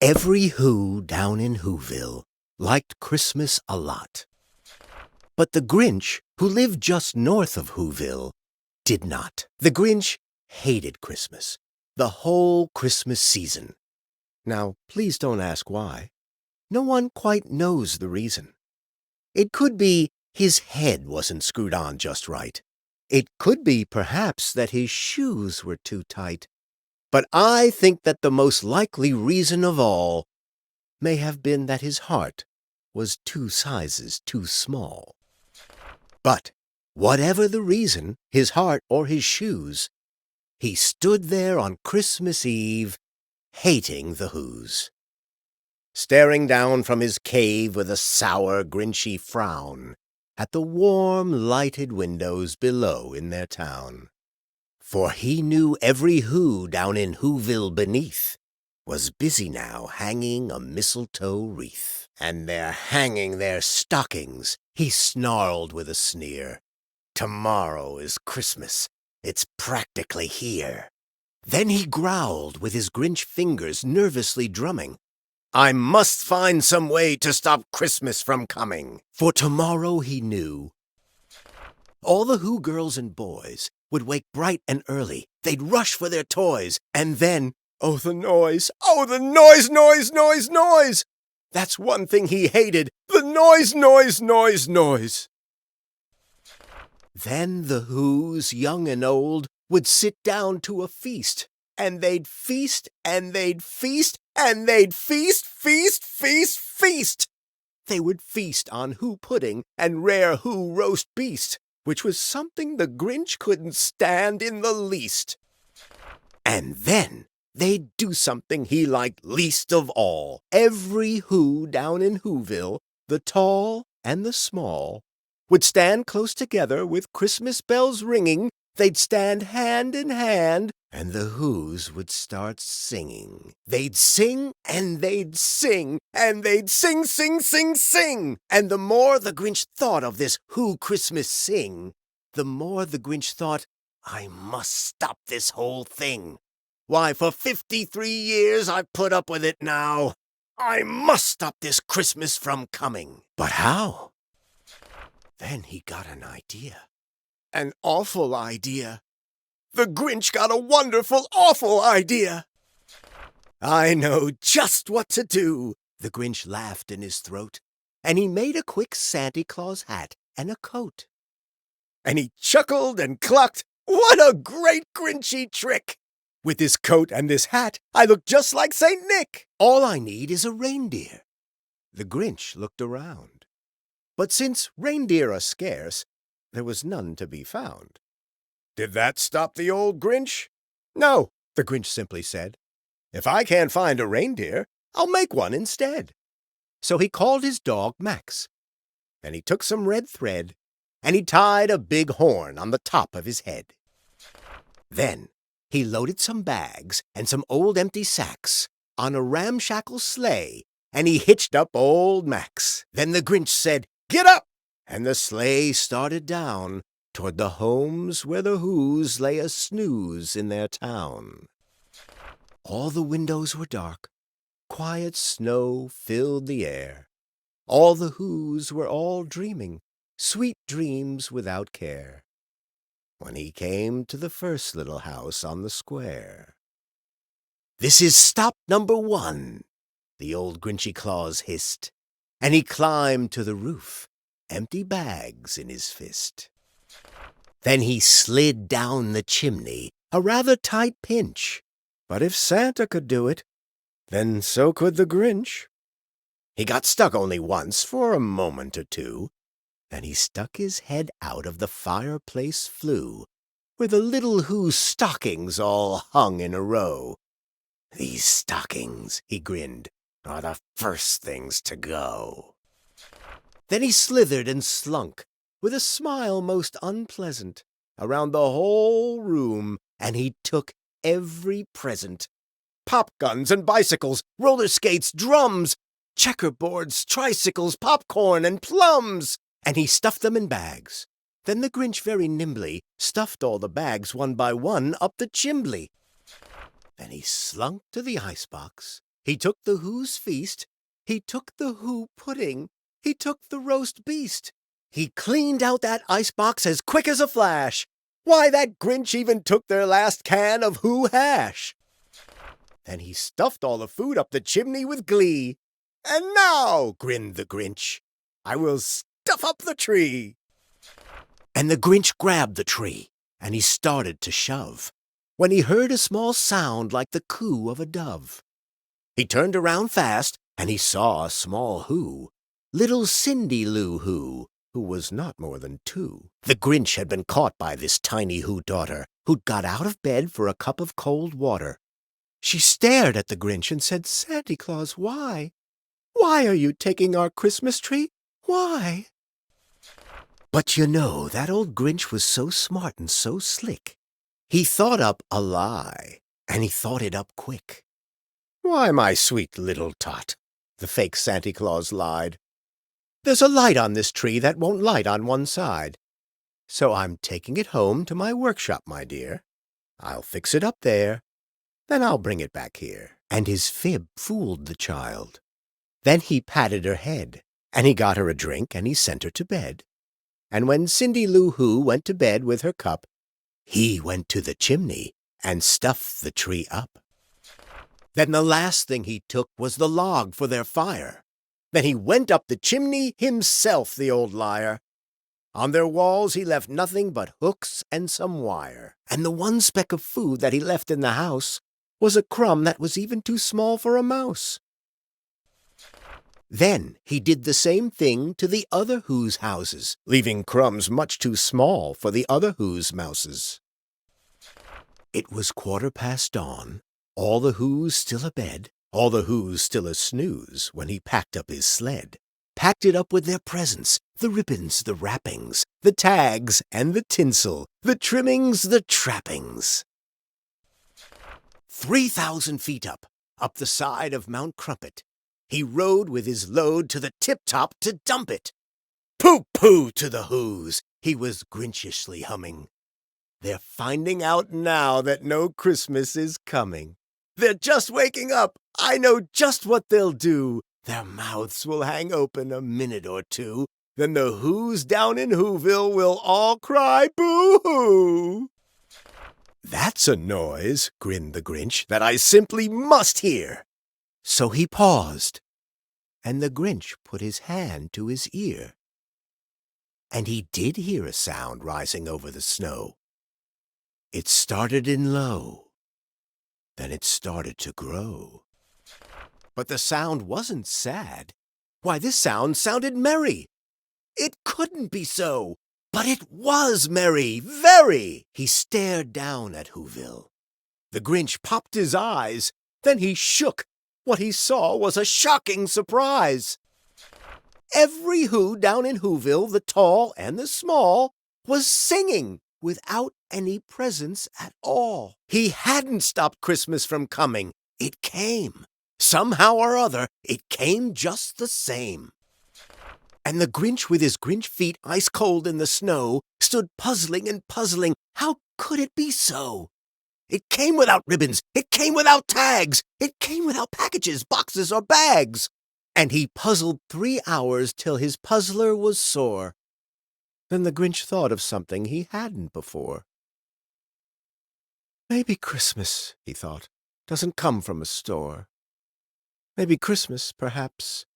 Every Who down in Whoville liked Christmas a lot. But the Grinch, who lived just north of Whoville, did not. The Grinch hated Christmas, the whole Christmas season. Now, please don't ask why. No one quite knows the reason. It could be his head wasn't screwed on just right. It could be, perhaps, that his shoes were too tight. But I think that the most likely reason of all may have been that his heart was 2 sizes too small. But whatever the reason, his heart or his shoes, he stood there on Christmas Eve, hating the Whos, staring down from his cave with a sour, Grinchy frown at the warm, lighted windows below in their town. For he knew every Who down in Whoville beneath was busy now hanging a mistletoe wreath. And they're hanging their stockings, he snarled with a sneer. Tomorrow is Christmas, it's practically here. Then he growled with his Grinch fingers nervously drumming. I must find some way to stop Christmas from coming. For tomorrow, he knew, all the Who girls and boys would wake bright and early. They'd rush for their toys, and then, oh, the noise! Oh, the noise, noise, noise, noise! That's one thing he hated, the noise, noise, noise, noise. Then the Whos, young and old, would sit down to a feast, and they'd feast, and they'd feast, and they'd feast, feast, feast, feast. They would feast on Who pudding and rare Who roast beast, which was something the Grinch couldn't stand in the least. And then they'd do something he liked least of all. Every Who down in Whoville, the tall and the small, would stand close together with Christmas bells ringing. They'd stand hand in hand, and the Whos would start singing. They'd sing, and they'd sing, and they'd sing, sing, sing, sing. And the more the Grinch thought of this Who Christmas sing, the more the Grinch thought, I must stop this whole thing. Why, for 53 years I've put up with it now. I must stop this Christmas from coming. But how? Then he got an idea. An awful idea. The Grinch got a wonderful, awful idea. I know just what to do, the Grinch laughed in his throat, and he made a quick Santa Claus hat and a coat. And he chuckled and clucked, what a great Grinchy trick! With this coat and this hat, I look just like St. Nick. All I need is a reindeer. The Grinch looked around. But since reindeer are scarce, there was none to be found. Did that stop the old Grinch? No, the Grinch simply said. If I can't find a reindeer, I'll make one instead. So he called his dog Max. Then he took some red thread, and he tied a big horn on the top of his head. Then he loaded some bags and some old empty sacks on a ramshackle sleigh, and he hitched up old Max. Then the Grinch said, Get up! And the sleigh started down toward the homes where the Whos lay a snooze in their town. All the windows were dark. Quiet snow filled the air. All the Whos were all dreaming, sweet dreams without care, when he came to the first little house on the square. This is stop number 1, the old Grinchy Claus hissed, and he climbed to the roof, empty bags in his fist. Then he slid down the chimney, a rather tight pinch. But if Santa could do it, then so could the Grinch. He got stuck only once for a moment or two. Then he stuck his head out of the fireplace flue, where the little Who stockings all hung in a row. These stockings, he grinned, are the first things to go. Then he slithered and slunk, with a smile most unpleasant, around the whole room, and he took every present. Pop guns and bicycles, roller skates, drums, checkerboards, tricycles, popcorn, and plums, and he stuffed them in bags. Then the Grinch very nimbly stuffed all the bags one by one up the chimbley. Then he slunk to the icebox, He took the Who's feast, he took the Who pudding, he took the roast beast. He cleaned out that icebox as quick as a flash. Why, that Grinch even took their last can of Who hash. Then he stuffed all the food up the chimney with glee. And now, grinned the Grinch, I will stuff up the tree. And the Grinch grabbed the tree, and he started to shove, when he heard a small sound like the coo of a dove. He turned around fast, and he saw a small Who, little Cindy Lou Who was not more than 2. The Grinch had been caught by this tiny Who daughter, who'd got out of bed for a cup of cold water. She stared at the Grinch and said, "Santa Claus, why? Why are you taking our Christmas tree? Why?" But you know, that old Grinch was so smart and so slick. He thought up a lie, and he thought it up quick. "Why, my sweet little tot," the fake Santa Claus lied, "there's a light on this tree that won't light on one side. So I'm taking it home to my workshop, my dear. I'll fix it up there, then I'll bring it back here." And his fib fooled the child. Then he patted her head, and he got her a drink, and he sent her to bed. And when Cindy Lou Who went to bed with her cup, he went to the chimney and stuffed the tree up. Then the last thing he took was the log for their fire. Then he went up the chimney himself, the old liar. On their walls he left nothing but hooks and some wire. And the one speck of food that he left in the house was a crumb that was even too small for a mouse. Then he did the same thing to the other Who's houses, leaving crumbs much too small for the other Who's mouses. It was 1/4 dawn, all the Who's still abed, all the Who's still a snooze, when he packed up his sled. Packed it up with their presents, the ribbons, the wrappings, the tags and the tinsel, the trimmings, the trappings. 3,000 feet up the side of Mount Crumpet, he rode with his load to the tip-top to dump it. "Pooh-pooh to the Who's," he was Grinchishly humming. "They're finding out now that no Christmas is coming. They're just waking up. I know just what they'll do. Their mouths will hang open a minute or two. Then the Who's down in Whoville will all cry boo-hoo." "That's a noise," grinned the Grinch, "that I simply must hear." So he paused, and the Grinch put his hand to his ear. And he did hear a sound rising over the snow. It started in low, then it started to grow. But the sound wasn't sad. Why, this sound sounded merry. It couldn't be so, but it was merry, very. He stared down at Whoville. The Grinch popped his eyes, then he shook. What he saw was a shocking surprise. Every Who down in Whoville, the tall and the small, was singing without any presents at all. He hadn't stopped Christmas from coming. It came. Somehow or other, it came just the same. And the Grinch, with his Grinch feet ice cold in the snow, stood puzzling and puzzling. How could it be so? It came without ribbons. It came without tags. It came without packages, boxes, or bags. And he puzzled 3 hours till his puzzler was sore. Then the Grinch thought of something he hadn't before. "Maybe Christmas," he thought, "doesn't come from a store. Maybe Christmas, perhaps,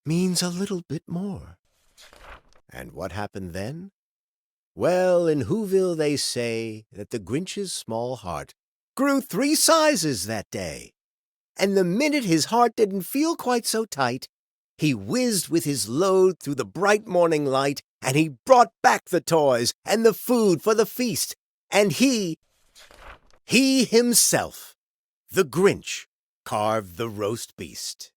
means a little bit more." And what happened then? Well, in Whoville they say that the Grinch's small heart grew 3 sizes that day. And the minute his heart didn't feel quite so tight, he whizzed with his load through the bright morning light, and he brought back the toys and the food for the feast. And he himself, the Grinch, carved the roast beast.